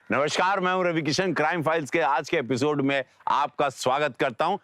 नमस्कार, मैं हूं रवि किशन। क्राइम फाइल्स के आज के एपिसोड में आपका स्वागत करता हूं।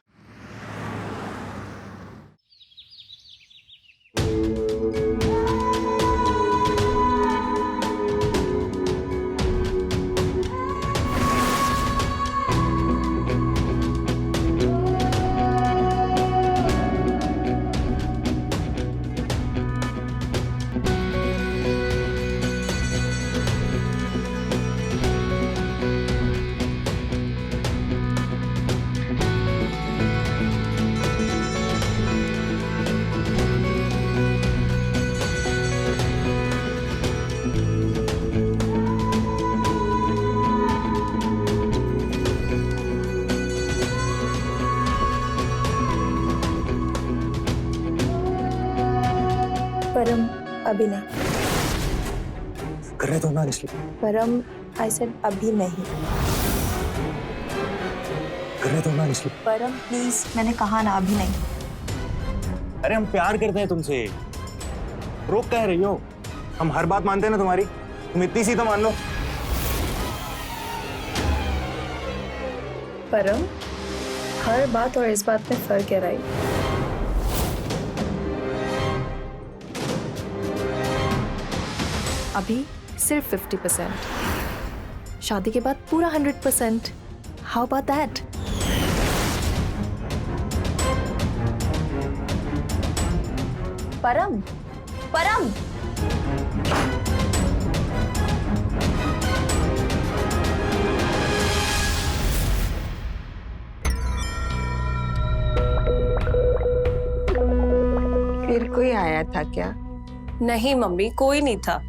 परम अभी नहीं। कर रहे तो ना इसलिए परम आई सेड अभी नहीं। कर रहे तो ना इसलिए परम प्लीज, मैंने कहा ना अभी नहीं। अरे हम प्यार करते हैं तुमसे, रोक कह रही हो? हम हर बात मानते हैं ना तुम्हारी, तुम इतनी सी तो मान लो। परम, हर बात और इस बात में फर्क है राइट? अभी सिर्फ 50%, शादी के बाद पूरा 100%। How about that? परम, परम, फिर कोई आया था क्या? नहीं मम्मी, कोई नहीं था।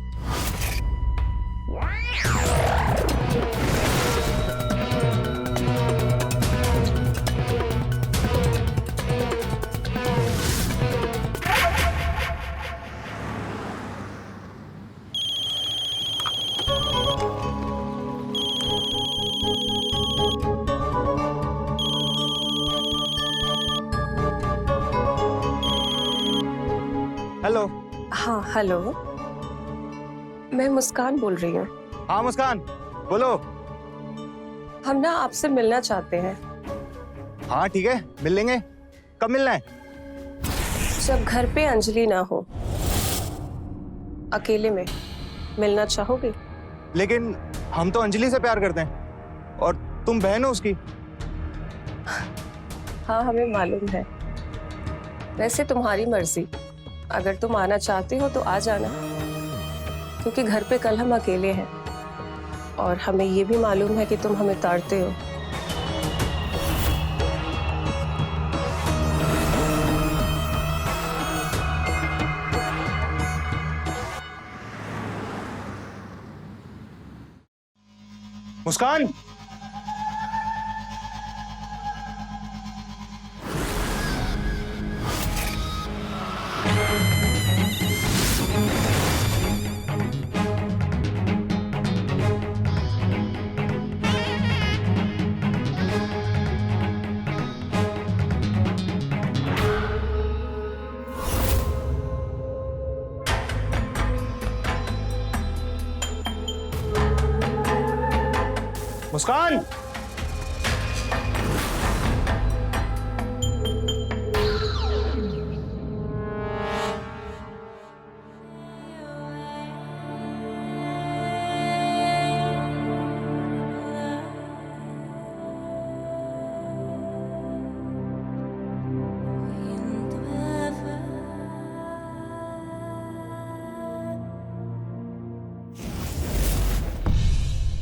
हेलो। हाँ हेलो, मैं मुस्कान बोल रही हूँ। हाँ मुस्कान, बोलो। हम ना आपसे मिलना चाहते हैं। हाँ ठीक है, मिल लेंगे। कब मिलना है? जब घर पे अंजलि ना हो, अकेले में मिलना चाहोगे? लेकिन हम तो अंजलि से प्यार करते हैं और तुम बहन हो उसकी। हाँ हमें मालूम है, वैसे तुम्हारी मर्जी। अगर तुम आना चाहते हो तो आ जाना, क्योंकि घर पे कल हम अकेले हैं और हमें ये भी मालूम है कि तुम हमें ताड़ते हो। मुस्कान, मुस्कान।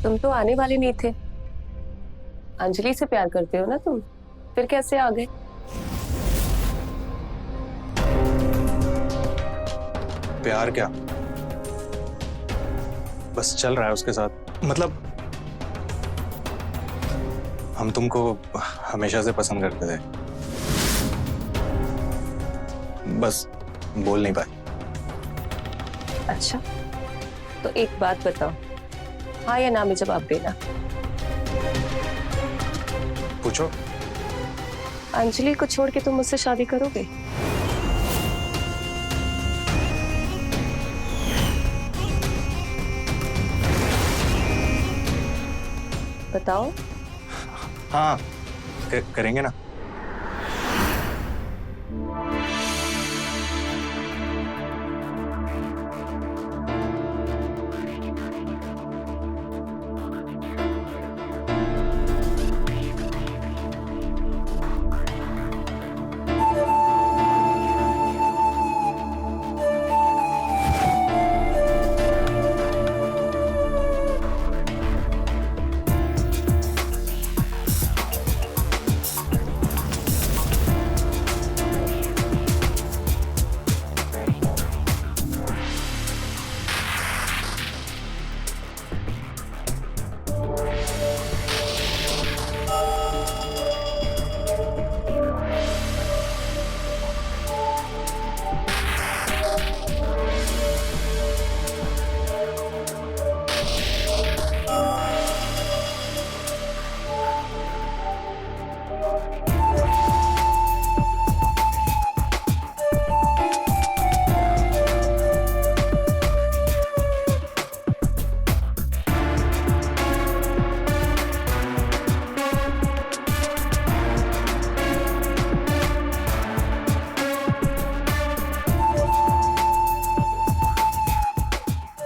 तुम तो आने वाले नहीं थे। अंजलि से प्यार करते हो ना तुम, फिर कैसे आ गए? प्यार क्या, बस चल रहा है उसके साथ। मतलब हम तुमको हमेशा से पसंद करते थे, बस बोल नहीं पाए। अच्छा, तो एक बात बताओ, हाँ या ना में जवाब देना। पूछो। अंजलि को छोड़ के तुम मुझसे शादी करोगे? बताओ। हाँ करेंगे ना।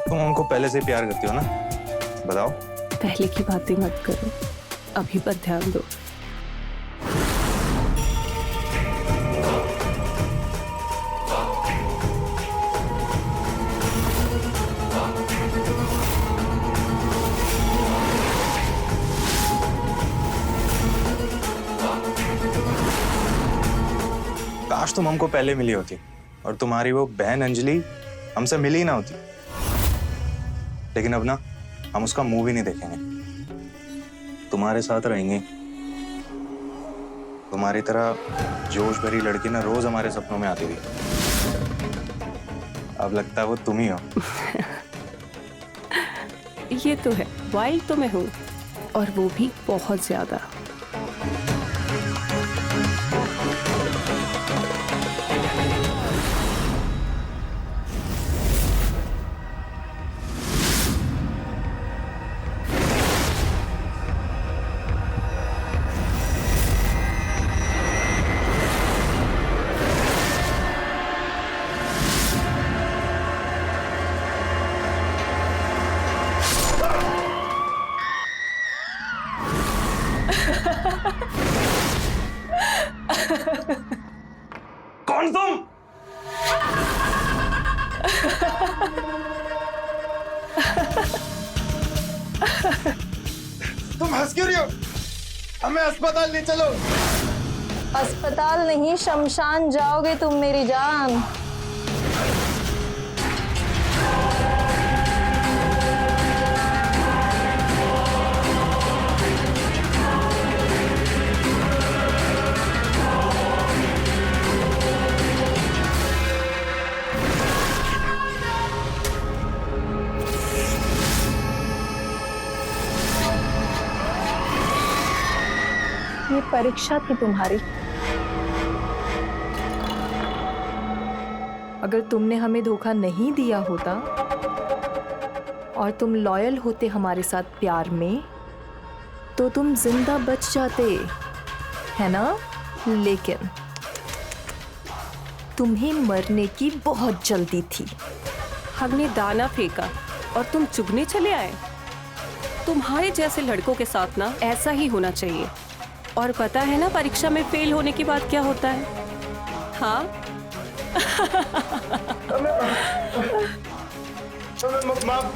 तुम हमको पहले से प्यार करती हो ना, बताओ। पहले की बातें मत करो, अभी पर ध्यान दो। काश तुम हमको पहले मिली होती और तुम्हारी वो बहन अंजलि हमसे मिली ही ना होती। लेकिन अब ना हम उसका मुंह भी नहीं देखेंगे, तुम्हारे साथ रहेंगे। तुम्हारी तरह जोश भरी लड़की ना रोज हमारे सपनों में आती थी, अब लगता है वो तुम ही हो। ये तो है, वाइल्ड तो मैं हूँ, और वो भी बहुत ज्यादा। कौन तुम? तुम हंस क्यों रही हो? हमें अस्पताल ले चलो। अस्पताल नहीं, शमशान जाओगे तुम मेरी जान। ये परीक्षा थी तुम्हारी। अगर तुमने हमें धोखा नहीं दिया होता और तुम लॉयल होते हमारे साथ प्यार में, तो तुम जिंदा बच जाते, है ना? लेकिन तुम्हें मरने की बहुत जल्दी थी। हमने दाना फेंका और तुम चुगने चले आए। तुम्हारे जैसे लड़कों के साथ ना ऐसा ही होना चाहिए। और पता है ना परीक्षा में फेल होने के बाद क्या होता है? हाँ,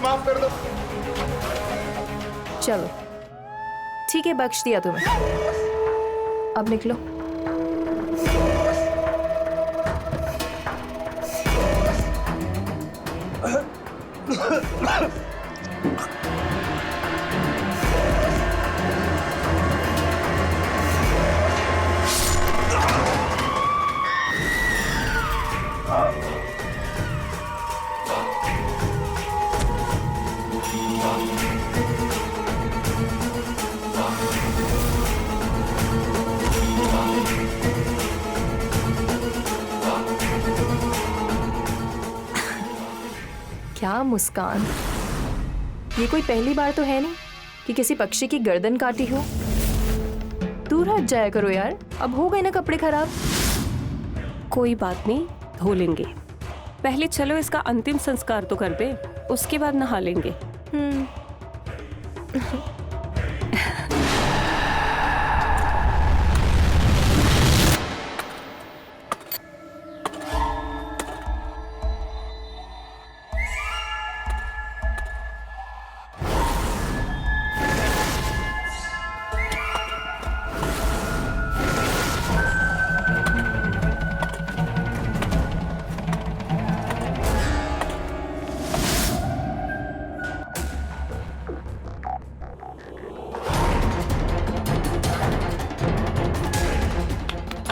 माफ कर दो। चलो ठीक है, बख्श दिया तुम्हें। अब निकलो। क्या मुस्कान, ये कोई पहली बार तो है नहीं कि किसी पक्षी की गर्दन काटी हो। दूर हट जाया करो यार, अब हो गए ना कपड़े खराब। कोई बात नहीं, धो लेंगे। पहले चलो इसका अंतिम संस्कार तो कर दे, उसके बाद नहा लेंगे।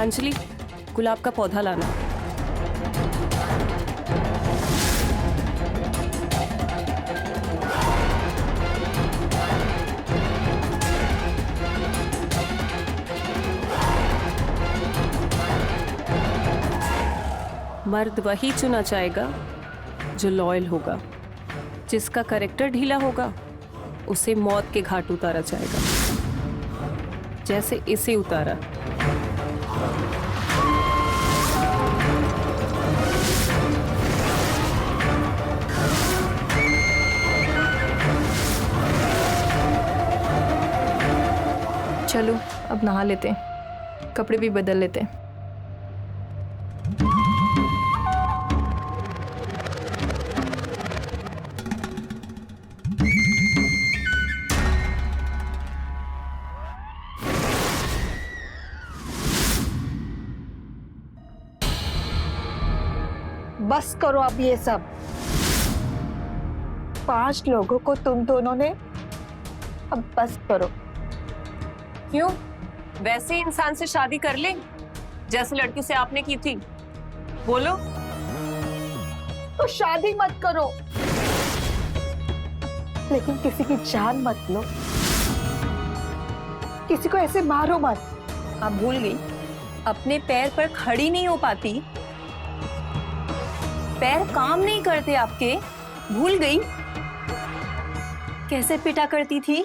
अंजलि, गुलाब का पौधा लाना। मर्द वही चुना जाएगा जो लॉयल होगा। जिसका कैरेक्टर ढीला होगा उसे मौत के घाट उतारा जाएगा, जैसे इसे उतारा। चलो अब नहा लेते हैं, कपड़े भी बदल लेते हैं। बस करो अब ये सब। 5 लोगों को तुम दोनों ने, अब बस करो। क्यों? वैसे इंसान से शादी कर ले जैसे लड़की से आपने की थी। बोलो। तो शादी मत करो, लेकिन किसी की जान मत लो, किसी को ऐसे मारो मत। आप भूल गई, अपने पैर पर खड़ी नहीं हो पाती, पैर काम नहीं करते आपके। भूल गई कैसे पिटा करती थी?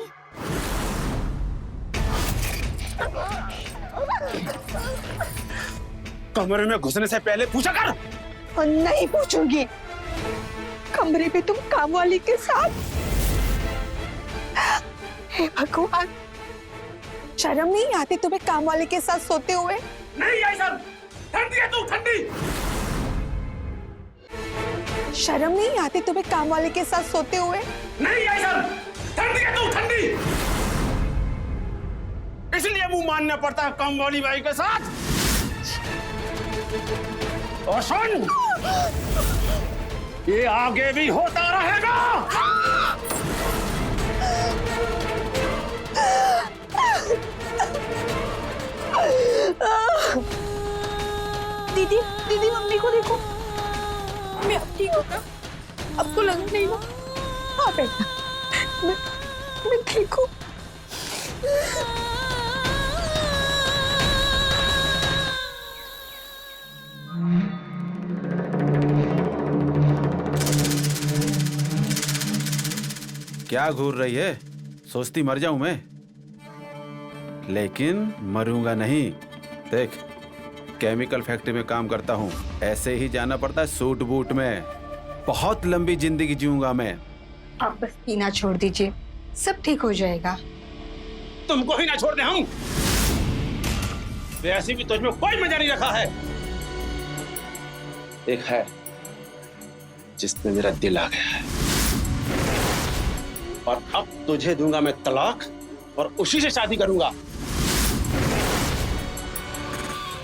कमरे में घुसने से पहले पूछा कर। और नहीं पूछूंगी। कमरे में तुम कामवाली के साथ? हे भगवान, शर्म नहीं आती तुम्हें कामवाली के साथ सोते हुए? नहीं आई सर, ठंडी है तू, ठंडी। शर्म नहीं आती तुम्हें कामवाली के साथ सोते हुए? नहीं आई सर, ठंडी है तू, ठंडी। इसलिए मुंह मानना पड़ता है कम वाली बाई के साथ। और सुन, ये आगे भी होता रहेगा। दीदी, दीदी मम्मी को देखो, मैं अब ठीक होगा। आपको लगा नहीं ना? हाँ बेटा, मैं ठीक हूँ। क्या घूर रही है? सोचती मर जाऊं मैं, लेकिन मरूंगा नहीं। देख, केमिकल फैक्ट्री में काम करता हूँ, ऐसे ही जाना पड़ता है सूट बूट में। बहुत लंबी जिंदगी जीऊंगा मैं। आप बस पीना छोड़ दीजिए, सब ठीक हो जाएगा। तुमको ही ना छोड़ दे हम। वैसे भी तुझमें कोई मजा नहीं रखा है। एक है जिसमें मेरा दिल आ गया है, और अब तुझे दूंगा मैं तलाक और उसी से शादी करूंगा।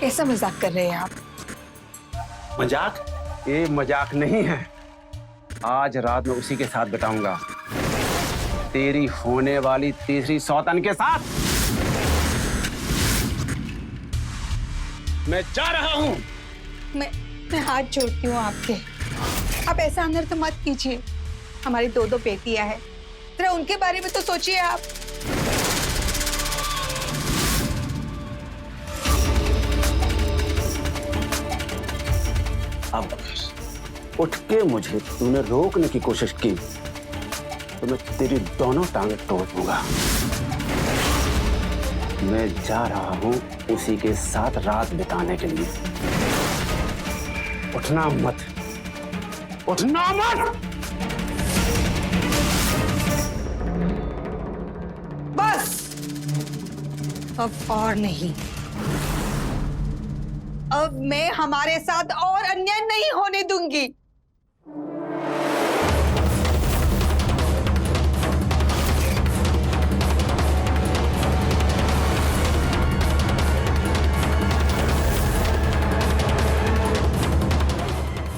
कैसा मजाक कर रहे हैं आप? मजाक? ये मजाक नहीं है। आज रात में उसी के साथ बिताऊंगा, तेरी होने वाली तीसरी सौतन के साथ। मैं जा रहा हूं। मैं हाथ जोड़ती हूँ आपके। आप ऐसा अनर्थ मत कीजिए। हमारी 2 बेटियां हैं, जरा उनके बारे में तो सोचिए आप। अब उठ के मुझे तूने रोकने की कोशिश की, तो मैं तेरी दोनों टांगें तोड़ दूंगा। मैं जा रहा हूं उसी के साथ रात बिताने के लिए। उठना मत, उठना मत। बस अब और नहीं। अब मैं हमारे साथ और अन्याय नहीं होने दूंगी।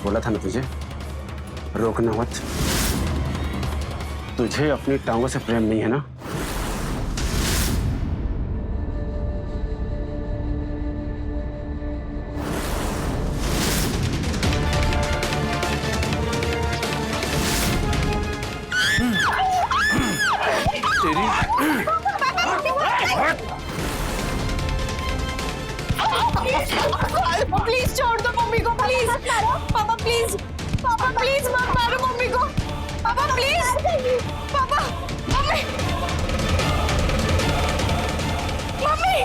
बोला था ना तुझे, रोकना मत। तुझे अपनी टांगों से प्रेम नहीं है ना? प्लीज छोड़ दो मम्मी को, प्लीज पापा, प्लीज पापा, प्लीज मत मारो मम्मी को पापा, प्लीज पापा, मम्मी, मम्मी।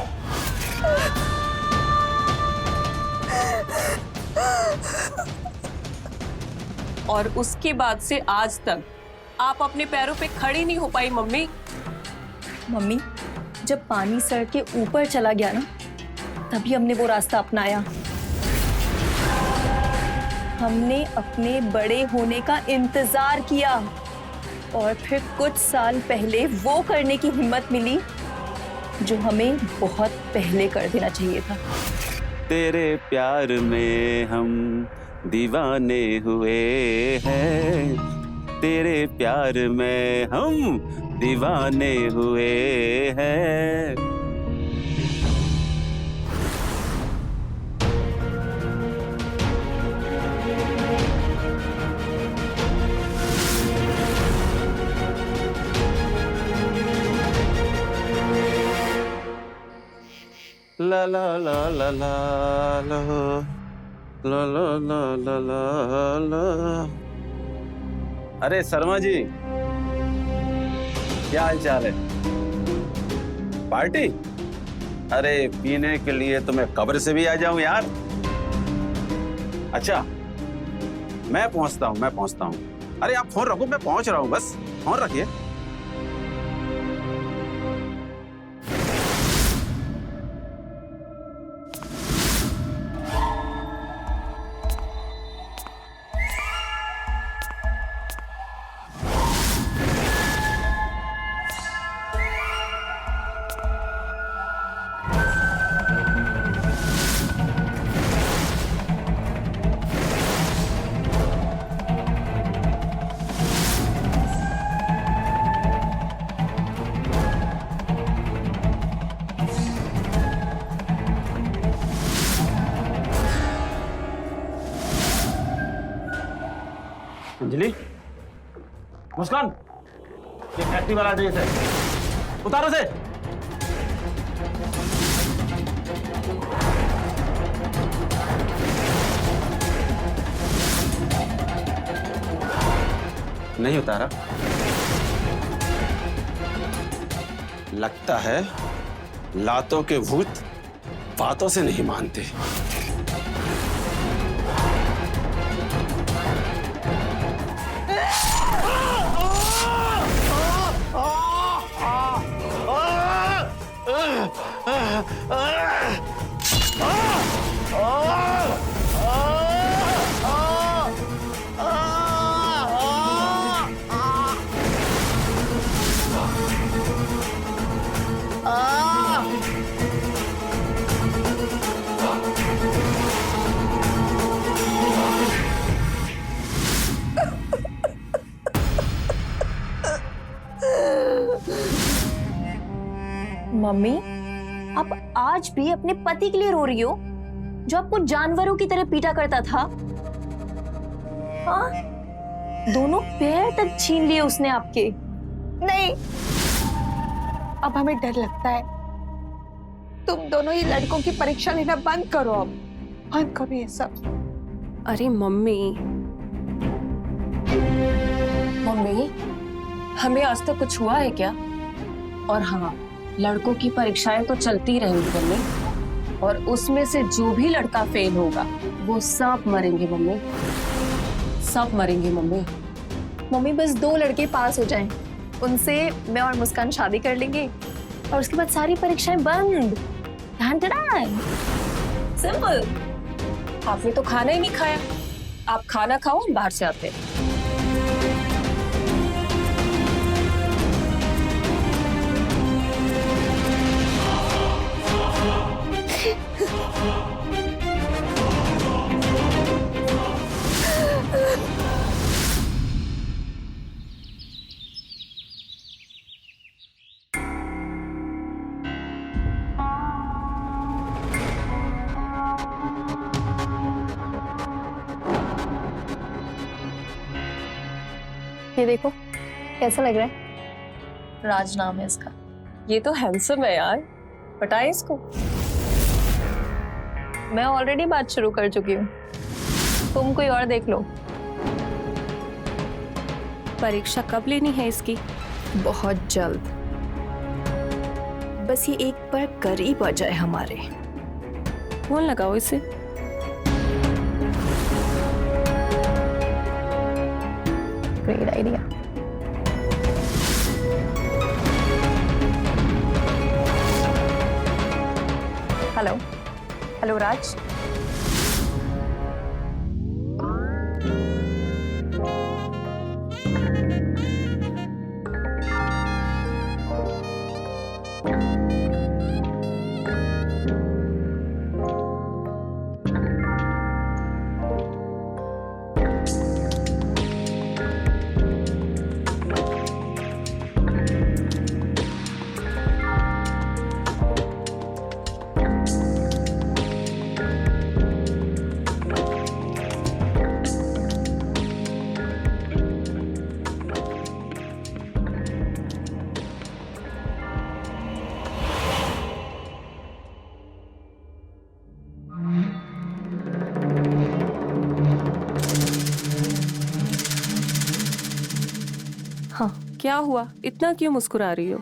और उसके बाद से आज तक आप अपने पैरों पे खड़ी नहीं हो पाई मम्मी। मम्मी, जब पानी सर के ऊपर चला गया ना, तभी हमने वो रास्ता अपनाया। हमने अपने बड़े होने का इंतजार किया और फिर कुछ साल पहले वो करने की हिम्मत मिली जो हमें बहुत पहले कर देना चाहिए था। तेरे प्यार में हम दीवाने हुए हैं, तेरे प्यार में हम दीवाने हुए हैं। ला ला ला ला ला ला ला ला ला ला ला ला। अरे शर्मा जी, क्या हाल चाल है? पार्टी? अरे पीने के लिए तो मैं कब्र से भी आ जाऊं यार। अच्छा, मैं पहुंचता हूं। अरे आप फोन रखो, मैं पहुंच रहा हूं, बस फोन रखिए। अंजलि, मुस्कान, ये फैक्ट्री वाला ड्रेस है, उतारो से। नहीं उतारा? लगता है लातों के भूत बातों से नहीं मानते। मम्मी, आप आज भी अपने पति के लिए रो रही हो जो आपको जानवरों की तरह पीटा करता था? हाँ? दोनों पैर तक छीन लिए उसने आपके। नहीं, अब हमें डर लगता है। तुम दोनों ही लड़कों की परीक्षा लेना बंद करो, अब बंद करो ये सब। अरे मम्मी, मम्मी, हमें आज तक कुछ हुआ है क्या? और हाँ, लड़कों की परीक्षाएं तो चलती रहेंगी मम्मी, और उसमें से जो भी लड़का फेल होगा वो सब मरेंगे मम्मी, सब मरेंगे मम्मी। मम्मी बस 2 लड़के पास हो जाएं, उनसे मैं और मुस्कान शादी कर लेंगे और उसके बाद सारी परीक्षाएं बंद। सिंपल। आपने तो खाना ही नहीं खाया, आप खाना खाओ, हम बाहर से आते हैं। ये देखो कैसा लग रहा है? राज नाम है इसका। ये तो हैंडसम है यार, पटाए इसको। मैं ऑलरेडी बात शुरू कर चुकी हूँ, तुम कोई और देख लो। परीक्षा कब लेनी है इसकी? बहुत जल्द, बस ये एक बार करीब आ जाए हमारे। फोन लगाओ इसे। Great idea. हेलो हेलो राज। हाँ, क्या हुआ, इतना क्यों मुस्कुरा रही हो?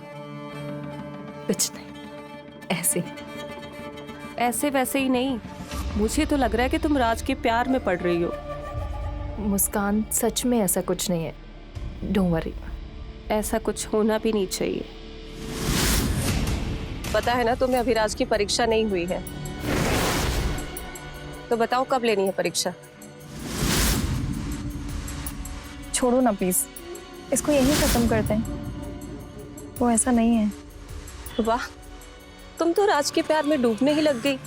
कुछ नहीं, ऐसे ही। ऐसे वैसे ही नहीं, मुझे तो लग रहा है कि तुम राज के प्यार में पड़ रही हो। मुस्कान, सच में ऐसा कुछ नहीं है, डोंट वरी। ऐसा कुछ होना भी नहीं चाहिए। पता है ना तुम्हें अभी राज की परीक्षा नहीं हुई है, तो बताओ कब लेनी है परीक्षा? छोड़ो ना प्लीज, इसको यहीं खत्म करते हैं। वो ऐसा नहीं है। वाह, तुम तो राज के प्यार में डूबने ही लग गई।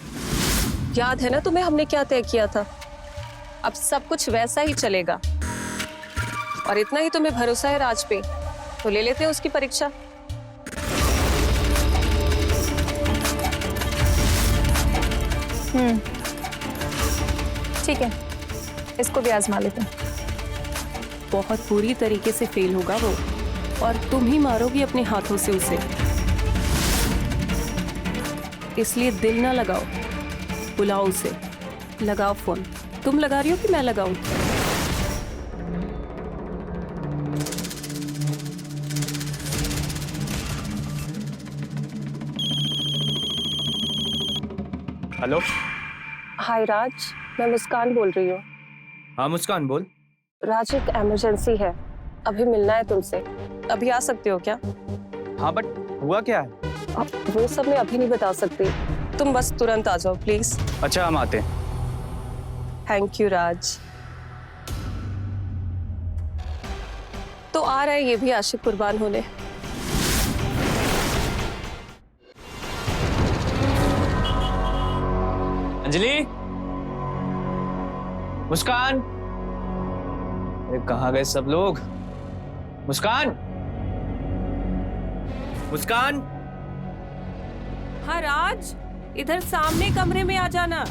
याद है ना तुम्हें हमने क्या तय किया था? अब सब कुछ वैसा ही चलेगा, और इतना ही तुम्हें भरोसा है राज पे, तो ले लेते हैं उसकी परीक्षा। ठीक है, इसको भी आजमा लेते हैं। बहुत बुरी तरीके से फेल होगा वो, और तुम ही मारोगी अपने हाथों से उसे। इसलिए दिल ना लगाओ, बुलाओ उसे। लगाओ फोन। तुम लगा रही हो कि मैं लगाऊं? हेलो। हाय राज, मैं मुस्कान बोल रही हूँ। हाँ मुस्कान बोल। राज, एक इमरजेंसी है, अभी मिलना है तुमसे। अभी आ सकते हो क्या? हाँ बट हुआ क्या है? अब वो सब मैं अभी नहीं बता सकती, तुम बस तुरंत आ जाओ प्लीज। अच्छा हम आते हैं। थैंक यू राज। तो आ रहा है ये भी आशिक कुर्बान होने। अंजलि, मुस्कान, अरे कहाँ गए सब लोग? मुस्कान, मुस्कान। हाँ राज, इधर सामने कमरे में आ जाना।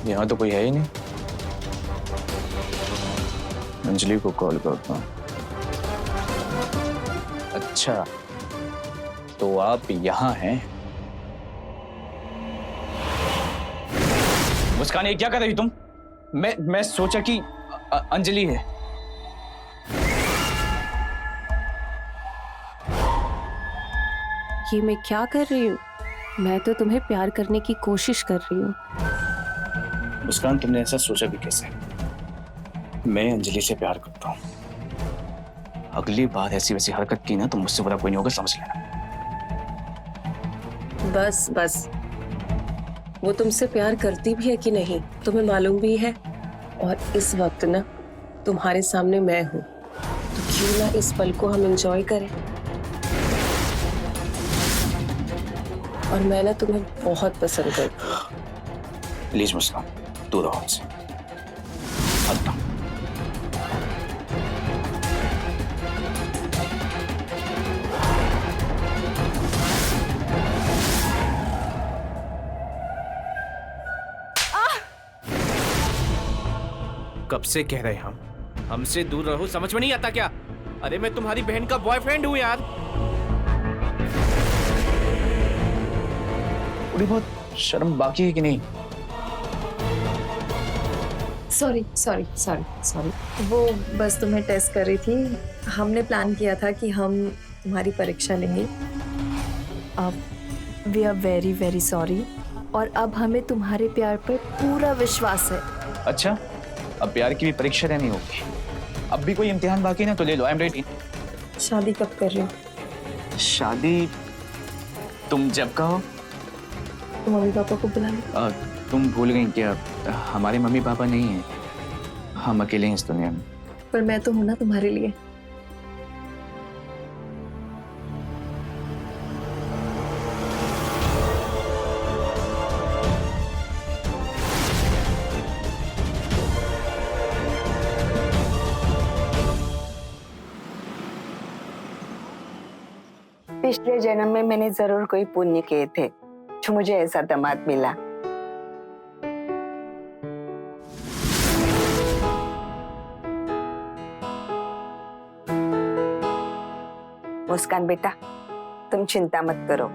यहाँ तो कोई है ही नहीं। अंजलि को कॉल करता हूँ। अच्छा, तो आप यहाँ हैं? मुस्कान, ये क्या कर रही हो तुम? मैं सोचा कि अंजलि है। ये मैं क्या कर रही हूँ? मैं तो तुम्हें प्यार करने की कोशिश कर रही हूँ। मुस्कान, तुमने ऐसा सोचा भी कैसे? मैं अंजलि से प्यार करता हूँ। अगली बार ऐसी वैसी हरकत की ना तो मुझसे बुरा कोई नहीं होगा, समझ लेना। बस बस, वो तुमसे प्यार करती भी है कि नहीं तुम्हें मालूम भी है, और इस वक्त ना तुम्हारे सामने मैं हूं, तो क्यों ना इस पल को हम एंजॉय करें। और मैं ना तुम्हें बहुत पसंद करती हूँ। प्लीज मुस्कान, दूर रहो हमसे। हटना। कब से कह रहे हैं हमसे दूर रहो, समझ में नहीं आता क्या? अरे मैं तुम्हारी बहन का बॉयफ्रेंड हूँ यार। थोड़ी बहुत शर्म बाकी है कि नहीं? सॉरी सॉरी सॉरी सॉरी, वो बस तुम्हें टेस्ट कर रही थी। हमने प्लान किया था कि हम तुम्हारी परीक्षा लेंगे। अब we are very very sorry, और अब हमें तुम्हारे प्यार पर पूरा विश्वास है। अच्छा, अब प्यार की भी परीक्षा देनी होगी। अब भी कोई इम्तिहान बाकी ना तो ले लो। I am ready. शादी कब कर रही हो? शादी तुम जब कहो। तो मम्मी पापा को बुला लो। तुम भूल गई क्या? हमारे मम्मी पापा नहीं हैं, हम अकेले हैं इस दुनिया में। पर मैं तो हूं ना तुम्हारे लिए। पिछले जन्म में मैंने जरूर कोई पुण्य किए थे जो मुझे ऐसा दामाद मिला। मुस्कान बेटा, तुम चिंता मत करो,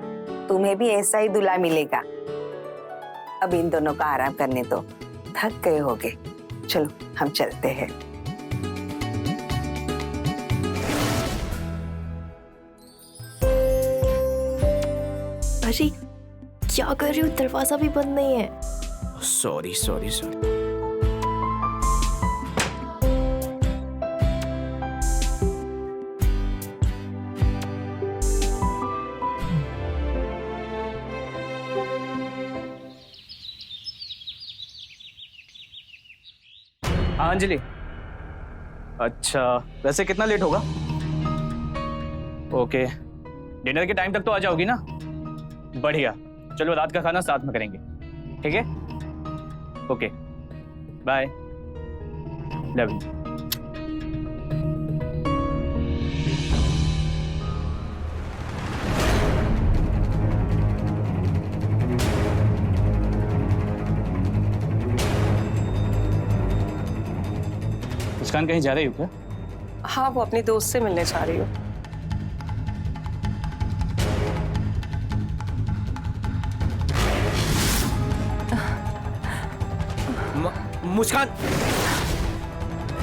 तुम्हें भी ऐसा ही दूल्हा मिलेगा। अब इन दोनों का आराम करने दो, थक गए होगे। चलो हम चलते हैं। अरे क्या कर रही हो? दरवाजा भी बंद नहीं है। Sorry sorry sorry. हाँ अंजलि। अच्छा, वैसे कितना लेट होगा? ओके, डिनर के टाइम तक तो आ जाओगी ना? बढ़िया, चलो रात का खाना साथ में करेंगे, ठीक है? Okay, bye, love you. Muskaan कहीं जा रही हो क्या? हाँ, वो अपनी दोस्त से मिलने जा रही हूँ। मुस्कान,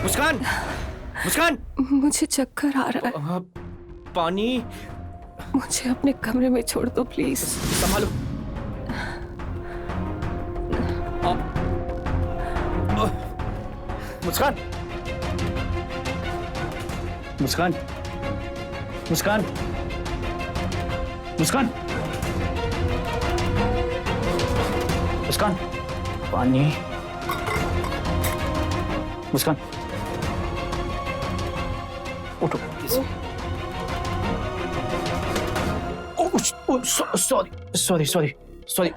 मुस्कान, मुस्कान, मुझे चक्कर आ रहा है। पानी। मुझे अपने कमरे में छोड़ दो प्लीज। संभालो। मुस्कान, मुस्कान, मुस्कान, मुस्कान, मुस्कान, पानी। मुस्कान, उठो। Sorry sorry sorry sorry.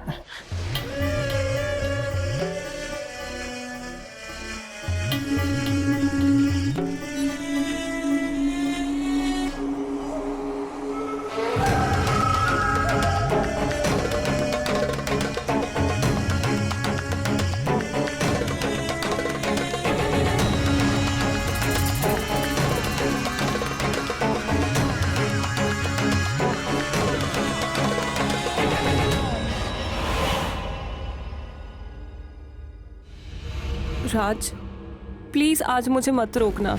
Raj, please आज मुझे मत रोकना।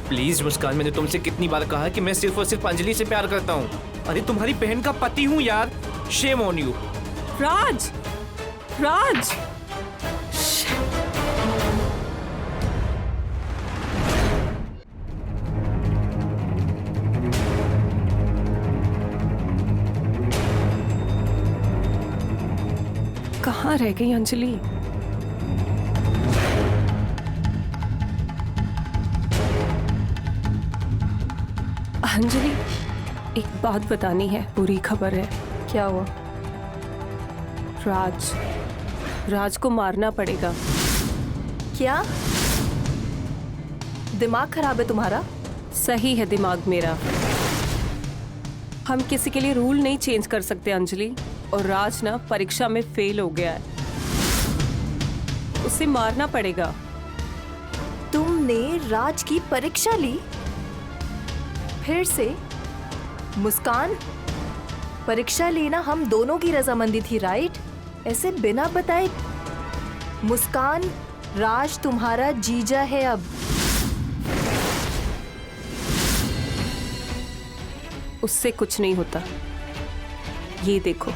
प्लीज मुस्कान, मैंने तुमसे कितनी बार कहा कि मैं सिर्फ और सिर्फ अंजलि से प्यार करता हूँ। अरे तुम्हारी बहन का पति हूँ यार, शेम ऑन यू। राज, राज, कहाँ रह गई अंजलि? अंजलि, एक बात बतानी है, बुरी खबर है। क्या हुआ? राज को मारना पड़ेगा। क्या दिमाग खराब है तुम्हारा? सही है दिमाग मेरा। हम किसी के लिए रूल नहीं चेंज कर सकते अंजलि, और राज ना परीक्षा में फेल हो गया है, उसे मारना पड़ेगा। तुमने राज की परीक्षा ली? फिर से? मुस्कान, परीक्षा लेना हम दोनों की रजामंदी थी, राइट? ऐसे बिना बताए? मुस्कान, राज तुम्हारा जीजा है अब। उससे कुछ नहीं होता, ये देखो।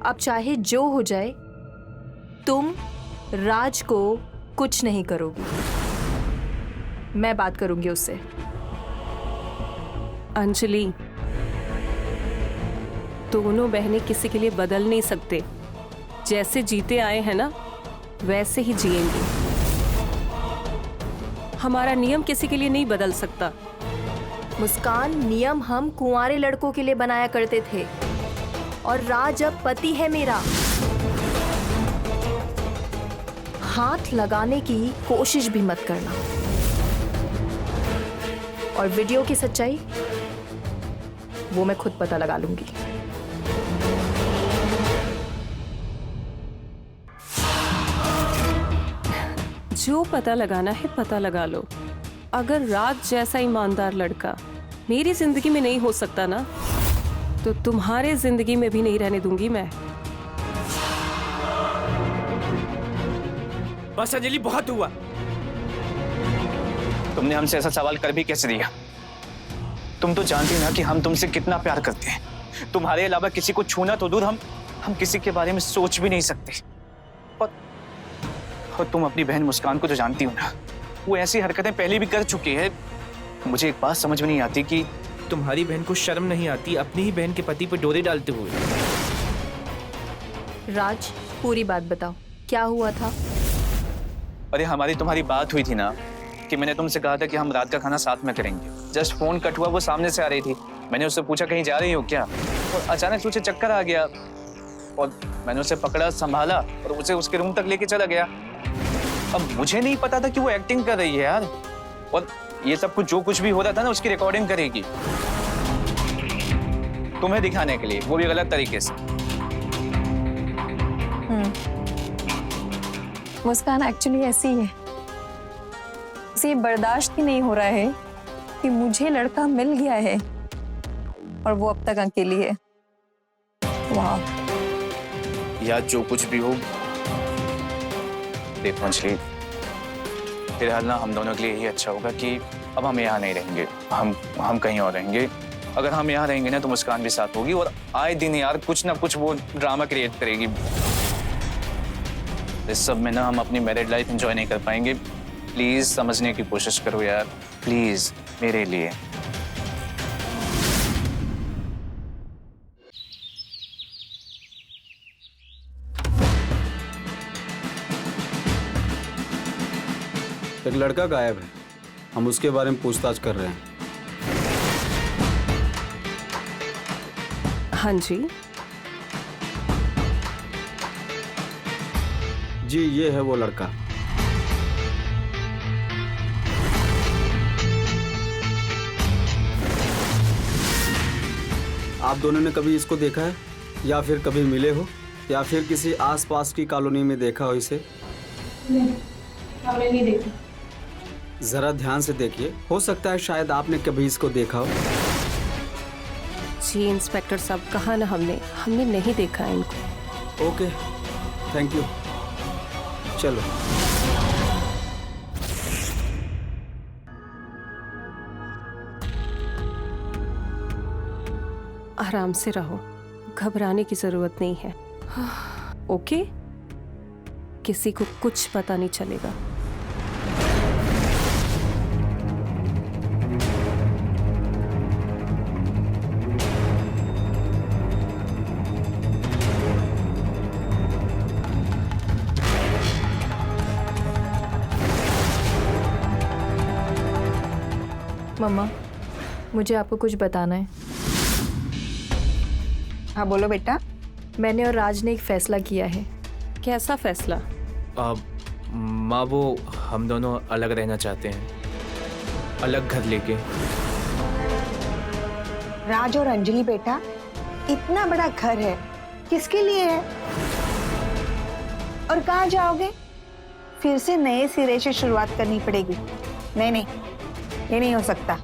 अब चाहे जो हो जाए, तुम राज को कुछ नहीं करोगी। मैं बात करूंगी उससे। अंजलि, दोनों बहनें किसी के लिए बदल नहीं सकते। जैसे जीते आए हैं ना, वैसे ही जिएंगे। हमारा नियम किसी के लिए नहीं बदल सकता। मुस्कान, नियम हम कुंवारे लड़कों के लिए बनाया करते थे, और राज अब पति है मेरा। हाथ लगाने की कोशिश भी मत करना। और वीडियो की सच्चाई वो मैं खुद पता लगा लूंगी। जो पता लगाना है पता लगा लो। अगर राज जैसा ईमानदार लड़का मेरी जिंदगी में नहीं हो सकता ना, तो तुम्हारे जिंदगी में भी नहीं रहने दूंगी मैं। बस अंजलि, बहुत हुआ। तुमने हमसे ऐसा सवाल कर भी कैसे दिया? तुम तो जानती ना कि हम तुमसे कितना प्यार करते हैं। तुम्हारे अलावा किसी को छूना तो दूर, हम किसी के बारे में सोच भी नहीं सकते। और तुम अपनी बहन मुस्कान को तो जानती हो ना, वो ऐसी हरकतें पहले भी कर चुकी है। मुझे एक बात समझ में नहीं आती कि तुम्हारी बहन को शर्म नहीं आती अपनी ही बहन के पति पे डोरे डालते हुए। राज, पूरी बात बताओ, क्या हुआ था? अरे हमारी तुम्हारी बात हुई थी ना, कि मैंने तुमसे कहा था कि हम रात का खाना साथ में करेंगे। जस्ट फोन कट हुआ, वो सामने से आ रही थी। मैंने उससे पूछा कहीं जा रही हो क्या, और अचानक से उसे चक्कर आ गया, और मैंने उसे पकड़ा, संभाला और उसे उसके रूम तक लेके चला गया। अब मुझे नहीं पता था कि वो एक्टिंग कर रही है यार, और ये सब कुछ जो कुछ भी हो रहा था ना, उसकी रिकॉर्डिंग करेगी तुम्हें दिखाने के लिए, वो भी गलत तरीके से। मुस्कान एक्चुअली ऐसी है, उसे बर्दाश्त ही नहीं हो रहा है कि मुझे लड़का मिल गया है और वो अब तक अकेली है। वाह। या जो कुछ भी हो, देखो अंजलि, फिलहाल ना हम दोनों के लिए यही अच्छा होगा कि अब हम यहाँ नहीं रहेंगे, हम कहीं और रहेंगे। अगर हम यहाँ रहेंगे ना तो मुस्कान भी साथ होगी, और आए दिन यार कुछ ना कुछ वो ड्रामा क्रिएट करेगी। इस सब में ना हम अपनी मैरिड लाइफ एंजॉय नहीं कर पाएंगे। प्लीज समझने की कोशिश करो यार, प्लीज, मेरे लिए। एक लड़का गायब है, हम उसके बारे में पूछताछ कर रहे हैं। हाँ जी। जी, ये है वो लड़का। आप दोनों ने कभी इसको देखा है या फिर कभी मिले हो या फिर किसी आसपास की कॉलोनी में देखा हो इसे? नहीं, हमने नहीं देखा। जरा ध्यान से देखिए, हो सकता है शायद आपने कभी इसको देखा हो। जी इंस्पेक्टर साहब, कहा ना हमने नहीं देखा है इनको। Okay, thank you. चलो। आराम से रहो, घबराने की जरूरत नहीं है। ओके, किसी को कुछ पता नहीं चलेगा। मम्मा, मुझे आपको कुछ बताना है। हाँ बोलो बेटा। मैंने और राज ने एक फैसला किया है। कैसा फैसला? माँ, वो हम दोनों अलग रहना चाहते हैं, अलग घर लेके। राज और अंजलि बेटा, इतना बड़ा घर है, किसके लिए है? और कहाँ जाओगे? फिर से नए सिरे से शुरुआत करनी पड़ेगी। नहीं नहीं, ये नहीं हो सकता।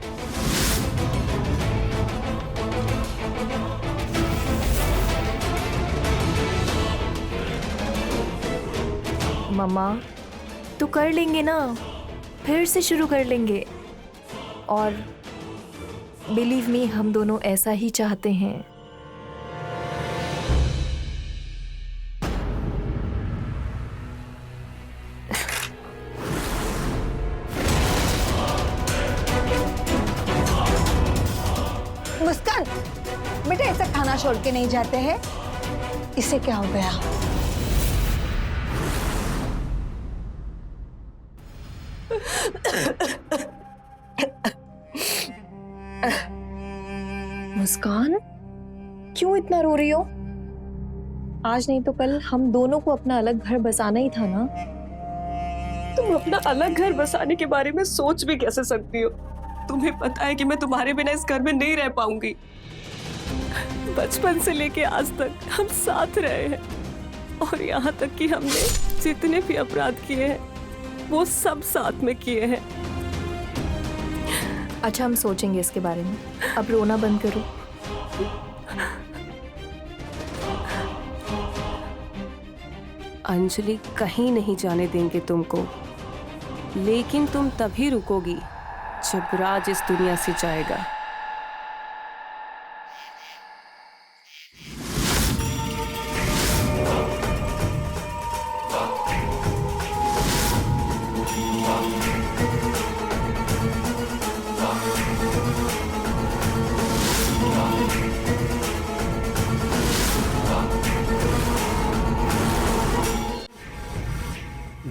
मम्मा, तो कर लेंगे ना, फिर से शुरू कर लेंगे। और बिलीव मी, हम दोनों ऐसा ही चाहते हैं। मुस्कान, बेटा ऐसा खाना छोड़ के नहीं जाते हैं। इसे क्या हो गया? मुस्कान, क्यों इतना रो रही हो? आज नहीं तो कल हम दोनों को अपना अलग घर बसाना ही था ना। तुम अपना अलग घर बसाने के बारे में सोच भी कैसे सकती हो? तुम्हें पता है कि मैं तुम्हारे बिना इस घर में नहीं रह पाऊंगी। बचपन से लेके आज तक हम साथ रहे हैं, और यहाँ तक कि हमने जितने भी अपराध किए हैं वो सब साथ में किए हैं। अच्छा, हम सोचेंगे इसके बारे में। अब रोना बंद करो। अंजलि कहीं नहीं जाने देंगे तुमको, लेकिन तुम तभी रुकोगी जब राज इस दुनिया से जाएगा।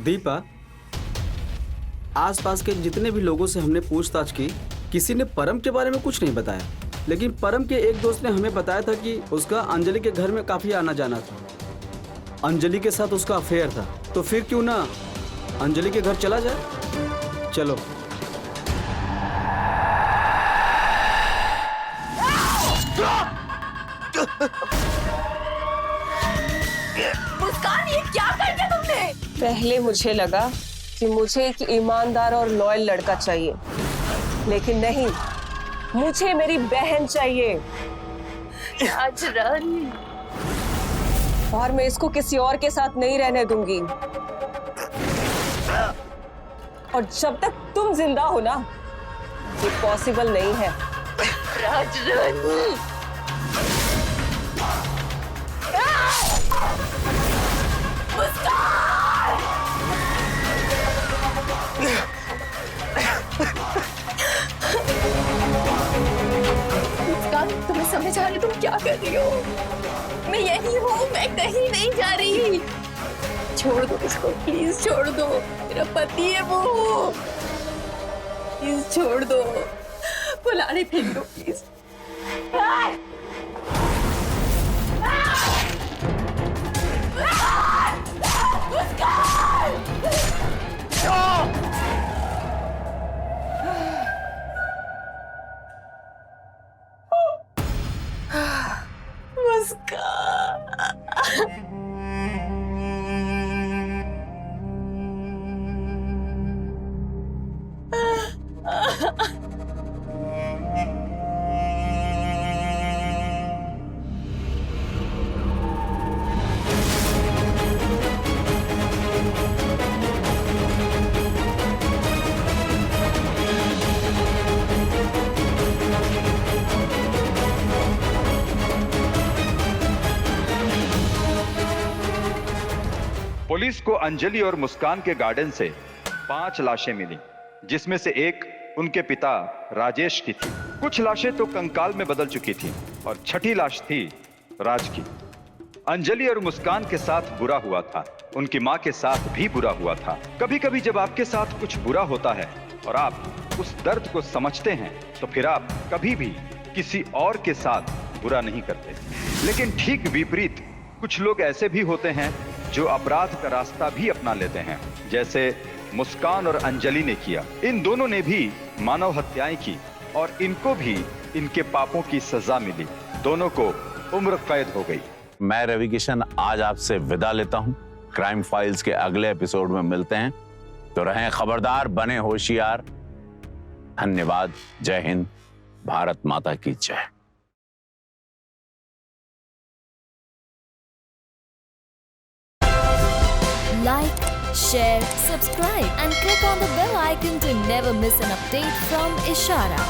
दीपा, आसपास के जितने भी लोगों से हमने पूछताछ की, किसी ने परम के बारे में कुछ नहीं बताया। लेकिन परम के एक दोस्त ने हमें बताया था कि उसका अंजलि के घर में काफी आना जाना था। अंजलि के साथ उसका अफेयर था। तो फिर क्यों ना अंजलि के घर चला जाए? चलो। मुस्कान, ये क्या कर दिया तुमने? पहले मुझे लगा कि मुझे एक ईमानदार और लॉयल लड़का चाहिए, लेकिन नहीं, मुझे मेरी बहन चाहिए। राजरानी, और मैं इसको किसी और के साथ नहीं रहने दूंगी। और जब तक तुम जिंदा हो ना, ये पॉसिबल नहीं है। राजरानी, मुस्कान, तुम्हें समझ आ रही तुम क्या कर रही हो? मैं यही हूँ, मैं कहीं नहीं जा रही। छोड़ दो इसको, प्लीज छोड़ दो। मेरा पति है वो, प्लीज छोड़ दो। बुलाने फेंक दो प्लीज। पुलिस को अंजलि और मुस्कान के गार्डन से 5 लाशें मिली, जिसमें से एक उनके पिता राजेश की थी। कुछ लाशें तो कंकाल में बदल चुकी थी और छठी लाश थी राज की। अंजलि और मुस्कान के साथ बुरा हुआ था, उनकी माँ के साथ भी बुरा हुआ था। कभी कभी जब आपके साथ कुछ बुरा होता है और आप उस दर्द को समझते हैं तो फिर आप कभी भी किसी और के साथ बुरा नहीं करते। लेकिन ठीक विपरीत कुछ लोग ऐसे भी होते हैं जो अपराध का रास्ता भी अपना लेते हैं, जैसे मुस्कान और अंजलि ने किया। इन दोनों ने भी मानव हत्याएं की और इनको भी इनके पापों की सजा मिली। दोनों को उम्र कैद हो गई। मैं रवि किशन आज आपसे विदा लेता हूं। क्राइम फाइल्स के अगले एपिसोड में मिलते हैं, तो रहें खबरदार, बने होशियार। धन्यवाद। जय हिंद, भारत माता की जय। Like, share, subscribe and click on the bell icon to never miss an update from Ishara.